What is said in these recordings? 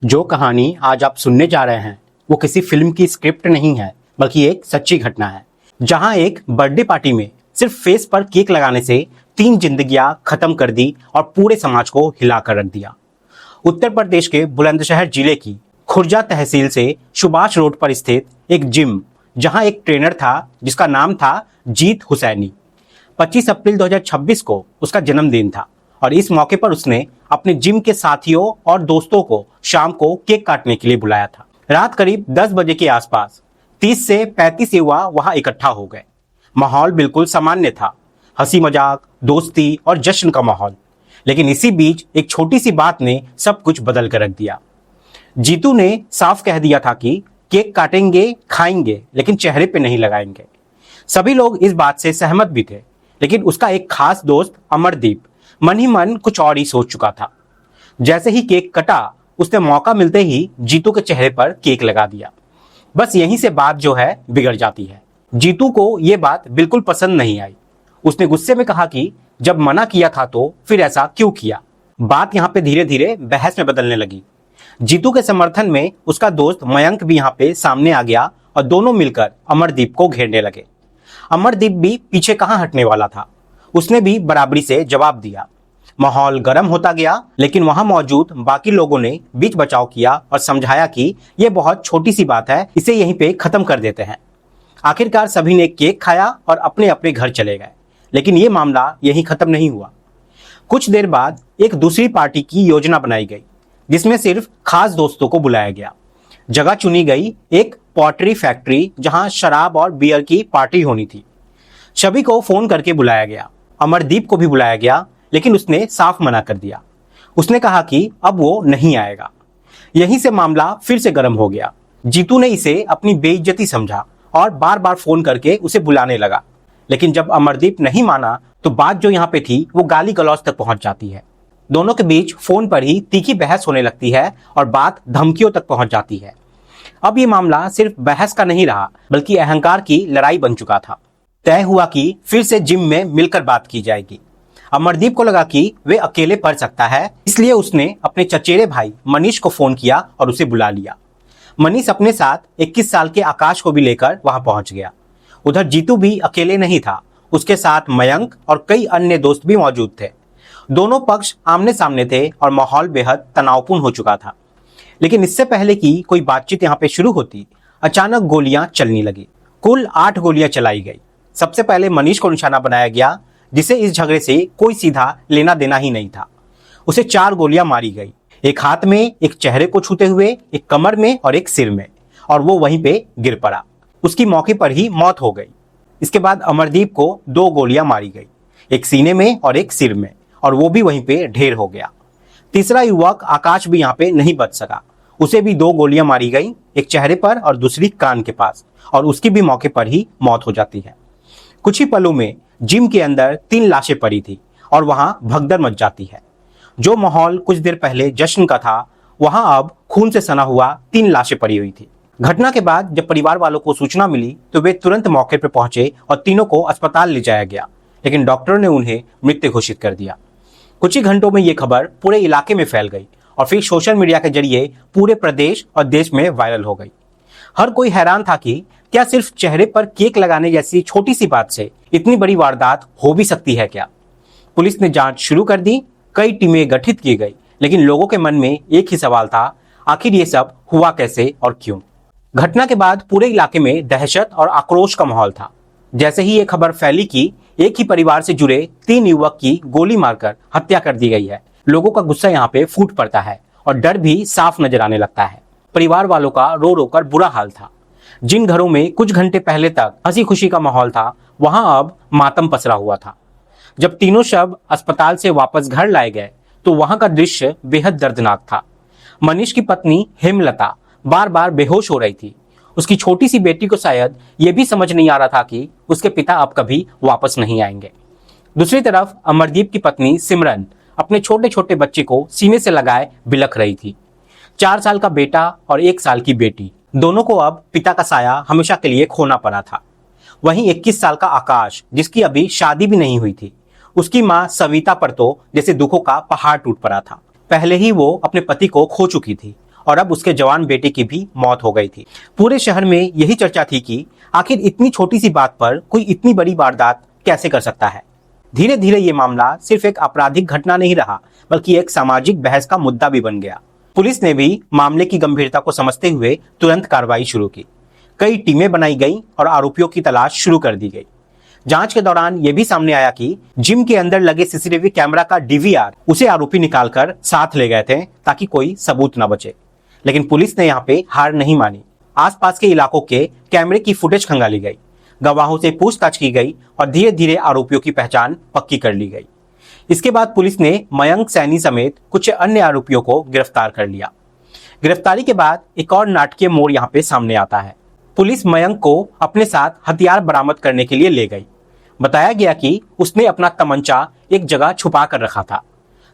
जो कहानी आज आप सुनने जा रहे हैं वो किसी फिल्म की स्क्रिप्ट नहीं है, बल्कि एक सच्ची घटना है। जहां एक बर्थडे पार्टी में सिर्फ फेस पर केक लगाने से 3 जिंदगियां खत्म कर दी और पूरे समाज को हिलाकर रख दिया। उत्तर प्रदेश के बुलंदशहर जिले की खुर्जा तहसील से सुभाष रोड पर स्थित एक जिम, जहां एक ट्रेनर था जिसका नाम था जीत हुसैनी। 25 अप्रैल 2026 को उसका जन्मदिन था और इस मौके पर उसने अपने जिम के साथियों और दोस्तों को शाम को केक काटने के लिए बुलाया था। रात करीब 10 बजे के आसपास 30 से 35 युवा वहां इकट्ठा हो गए। माहौल बिल्कुल सामान्य था, हंसी मजाक, दोस्ती और जश्न का माहौल। लेकिन इसी बीच एक छोटी सी बात ने सब कुछ बदल कर रख दिया। जीतू ने साफ कह दिया था कि केक काटेंगे, खाएंगे, लेकिन चेहरे पे नहीं लगाएंगे। सभी लोग इस बात से सहमत भी थे, लेकिन उसका एक खास दोस्त अमरदीप मन ही मन कुछ और ही सोच चुका था। जैसे ही केक कटा, उसने मौका मिलते ही जीतू के चेहरे पर केक लगा दिया। बस यहीं से बात जो है बिगड़ जाती है। जीतू को यह बात बिल्कुल पसंद नहीं आई। उसने गुस्से में कहा कि जब मना किया था तो फिर ऐसा क्यों किया। बात यहाँ पे धीरे धीरे बहस में बदलने लगी। जीतू के समर्थन में उसका दोस्त मयंक भी यहाँ पे सामने आ गया और दोनों मिलकर अमरदीप को घेरने लगे। अमरदीप भी पीछे कहाँ हटने वाला था, उसने भी बराबरी से जवाब दिया। माहौल गर्म होता गया, लेकिन वहां मौजूद बाकी लोगों ने बीच बचाव किया और समझाया कि यह बहुत छोटी सी बात है, इसे यहीं पे खत्म कर देते हैं। आखिरकार सभी ने केक खाया और अपने अपने घर चले गए। लेकिन यह मामला यहीं खत्म नहीं हुआ। कुछ देर बाद एक दूसरी पार्टी की योजना बनाई गई, जिसमें सिर्फ खास दोस्तों को बुलाया गया। जगह चुनी गई एक पॉटरी फैक्ट्री, जहां शराब और बियर की पार्टी होनी थी। सभी को फोन करके बुलाया गया। अमरदीप को भी बुलाया गया, लेकिन उसने साफ मना कर दिया। उसने कहा कि अब वो नहीं आएगा। यहीं से मामला फिर से गर्म हो गया। जीतू ने इसे अपनी बेइज्जती समझा और बार बार फोन करके उसे बुलाने लगा। लेकिन जब अमरदीप नहीं माना तो बात जो यहाँ पे थी वो गाली गलौज तक पहुंच जाती है। दोनों के बीच फोन पर ही तीखी बहस होने लगती है और बात धमकियों तक पहुंच जाती है। अब ये मामला सिर्फ बहस का नहीं रहा, बल्कि अहंकार की लड़ाई बन चुका था। तय हुआ कि फिर से जिम में मिलकर बात की जाएगी। अमरदीप को लगा कि वे अकेले पढ़ सकता है, इसलिए उसने अपने चचेरे भाई मनीष को फोन किया और उसे बुला लिया। मनीष अपने साथ 21 साल के आकाश को भी लेकर वहां पहुंच गया। उधर जीतू भी अकेले नहीं था, उसके साथ मयंक और कई अन्य दोस्त भी मौजूद थे। दोनों पक्ष आमने सामने थे और माहौल बेहद तनावपूर्ण हो चुका था। लेकिन इससे पहले कि कोई बातचीत यहाँ पे शुरू होती, अचानक गोलियां चलने लगी। कुल 8 गोलियां चलाई गई। सबसे पहले मनीष को निशाना बनाया गया, जिसे इस झगड़े से कोई सीधा लेना देना ही नहीं था। उसे 4 गोलियां मारी गई, एक हाथ में, एक चेहरे को छूते हुए, एक कमर में और एक सिर में, और वो वहीं पे गिर पड़ा। उसकी मौके पर ही मौत हो गई। इसके बाद अमरदीप को 2 गोलियां मारी गई, एक सीने में और एक सिर में, और वो भी वहीं पे ढेर हो गया। तीसरा युवक आकाश भी यहाँ पे नहीं बच सका। उसे भी 2 गोलियां मारी गई, एक चेहरे पर और दूसरी कान के पास, और उसकी भी मौके पर ही मौत हो जाती है। कुछ ही पलों में जिम के अंदर 3 लाशें पड़ी थी और वहां भगदड़ मच जाती है। जो माहौल कुछ देर पहले जश्न का था, वहां अब खून से सना हुआ 3 लाशें पड़ी हुई थी। घटना के बाद जब परिवार वालों को सूचना मिली तो वे तुरंत मौके पर पहुंचे और तीनों को अस्पताल ले जाया गया, लेकिन डॉक्टरों ने उन्हें मृत घोषित कर दिया। कुछ ही घंटों में ये खबर पूरे इलाके में फैल गई और फिर सोशल मीडिया के जरिए पूरे प्रदेश और देश में वायरल हो गई। हर कोई हैरान था कि क्या सिर्फ चेहरे पर केक लगाने जैसी छोटी सी बात से इतनी बड़ी वारदात हो भी सकती है क्या। पुलिस ने जांच शुरू कर दी, कई टीमें गठित की गई, लेकिन लोगों के मन में एक ही सवाल था, आखिर ये सब हुआ कैसे और क्यों। घटना के बाद पूरे इलाके में दहशत और आक्रोश का माहौल था। जैसे ही ये खबर फैली कि एक ही परिवार से जुड़े 3 युवक की गोली मारकर हत्या कर दी गई है, लोगों का गुस्सा यहाँ पे फूट पड़ता है और डर भी साफ नजर आने लगता है। परिवार वालों का रो रो कर बुरा हाल था। जिन घरों में कुछ घंटे पहले तक हंसी खुशी का माहौल था, वहां अब मातम पसरा हुआ था। जब तीनों शव अस्पताल से वापस घर लाए गए तो वहां का दृश्य बेहद दर्दनाक था। मनीष की पत्नी हेमलता बार बार बेहोश हो रही थी। उसकी छोटी सी बेटी को शायद ये भी समझ नहीं आ रहा था कि उसके पिता अब कभी वापस नहीं आएंगे। दूसरी तरफ अमरदीप की पत्नी सिमरन अपने छोटे छोटे बच्चे को सीने से लगाए बिलख रही थी। 4 साल का बेटा और 1 साल की बेटी, दोनों को अब पिता का साया हमेशा के लिए खोना पड़ा था। वहीं 21 साल का आकाश, जिसकी अभी शादी भी नहीं हुई थी, उसकी मां सविता पर तो जैसे दुखों का पहाड़ टूट पड़ा था। पहले ही वो अपने पति को खो चुकी थी और अब उसके जवान बेटे की भी मौत हो गई थी। पूरे शहर में यही चर्चा थी कि आखिर इतनी छोटी सी बात पर कोई इतनी बड़ी वारदात कैसे कर सकता है। धीरे धीरे ये मामला सिर्फ एक आपराधिक घटना नहीं रहा, बल्कि एक सामाजिक बहस का मुद्दा भी बन गया। पुलिस ने भी मामले की गंभीरता को समझते हुए तुरंत कार्रवाई शुरू की। कई टीमें बनाई गई और आरोपियों की तलाश शुरू कर दी गई। जांच के दौरान यह भी सामने आया कि जिम के अंदर लगे सीसीटीवी कैमरा का डीवीआर उसे आरोपी निकालकर साथ ले गए थे ताकि कोई सबूत न बचे। लेकिन पुलिस ने यहाँ पे हार नहीं मानी। आसपास के इलाकों के कैमरे की फुटेज खंगाली गई, गवाहों से पूछताछ की गई और धीरे धीरे आरोपियों की पहचान पक्की कर ली गई। इसके बाद पुलिस ने मयंक सैनी समेत कुछ अन्य आरोपियों को गिरफ्तार कर लिया। गिरफ्तारी के बाद एक और नाटकीय मोड़ यहाँ पे सामने आता है। पुलिस मयंक को अपने साथ हथियार बरामद करने के लिए ले गई। बताया गया कि उसने अपना तमंचा एक जगह छुपा कर रखा था।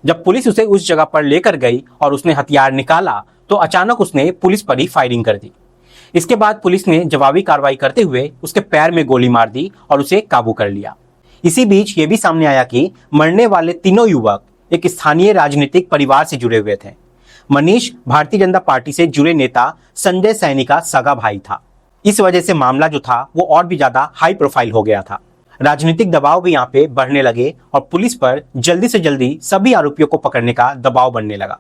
जब पुलिस उसे उस जगह पर लेकर गई और उसने हथियार निकाला तो अचानक उसने पुलिस पर ही फायरिंग कर दी। इसके बाद पुलिस ने जवाबी कार्रवाई करते हुए उसके पैर में गोली मार दी और उसे काबू कर लिया। इसी बीच ये भी सामने आया कि मरने वाले तीनों युवक एक स्थानीय राजनीतिक परिवार से जुड़े हुए थे। मनीष भारतीय जनता पार्टी से जुड़े नेता संजय सैनी का सगा भाई था। इस वजह से मामला जो था वो और भी ज्यादा हाई प्रोफाइल हो गया था। राजनीतिक दबाव भी यहाँ पे बढ़ने लगे और पुलिस पर जल्दी से जल्दी सभी आरोपियों को पकड़ने का दबाव बनने लगा।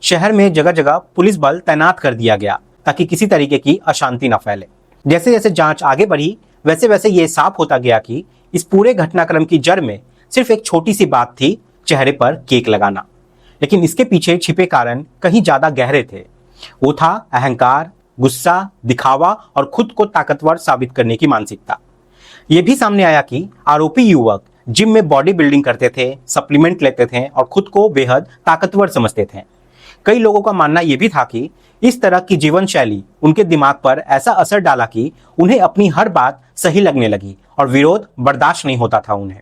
शहर में जगह जगह पुलिस बल तैनात कर दिया गया ताकि किसी तरीके की अशांति न फैले। जैसे जैसे जांच आगे बढ़ी वैसे वैसे ये साफ होता गया कि इस पूरे घटनाक्रम की जड़ में सिर्फ एक छोटी सी बात थी, चेहरे पर केक लगाना। लेकिन इसके पीछे छिपे कारण कहीं ज्यादा गहरे थे। वो था अहंकार, गुस्सा, दिखावा और खुद को ताकतवर साबित करने की मानसिकता। यह भी सामने आया कि आरोपी युवक जिम में बॉडी बिल्डिंग करते थे, सप्लीमेंट लेते थे और खुद को बेहद ताकतवर समझते थे। कई लोगों का मानना यह भी था कि इस तरह की जीवन शैली उनके दिमाग पर ऐसा असर डाला कि उन्हें अपनी हर बात सही लगने लगी और विरोध बर्दाश्त नहीं होता था उन्हें।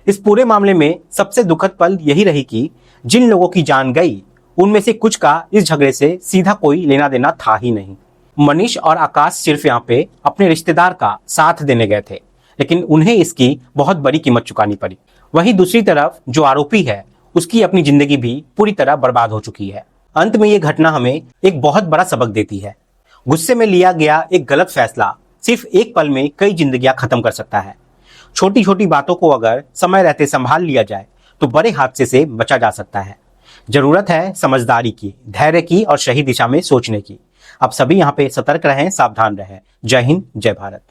इस पूरे मामले में सबसे दुखद पल यही रही कि जिन लोगों की जान गई उनमें से कुछ का इस झगड़े से सीधा कोई लेना देना था ही नहीं। मनीष और आकाश सिर्फ यहाँ पे अपने रिश्तेदार का साथ देने गए थे, लेकिन उन्हें इसकी बहुत बड़ी कीमत चुकानी पड़ी। वहीं दूसरी तरफ जो आरोपी है उसकी अपनी जिंदगी भी पूरी तरह बर्बाद हो चुकी है। अंत में ये घटना हमें एक बहुत बड़ा सबक देती है। गुस्से में लिया गया एक गलत फैसला सिर्फ एक पल में कई जिंदगियां खत्म कर सकता है। छोटी छोटी बातों को अगर समय रहते संभाल लिया जाए तो बड़े हादसे से बचा जा सकता है। जरूरत है समझदारी की, धैर्य की और सही दिशा में सोचने की। आप सभी यहाँ पे सतर्क रहें, सावधान रहें। जय हिंद, जय भारत।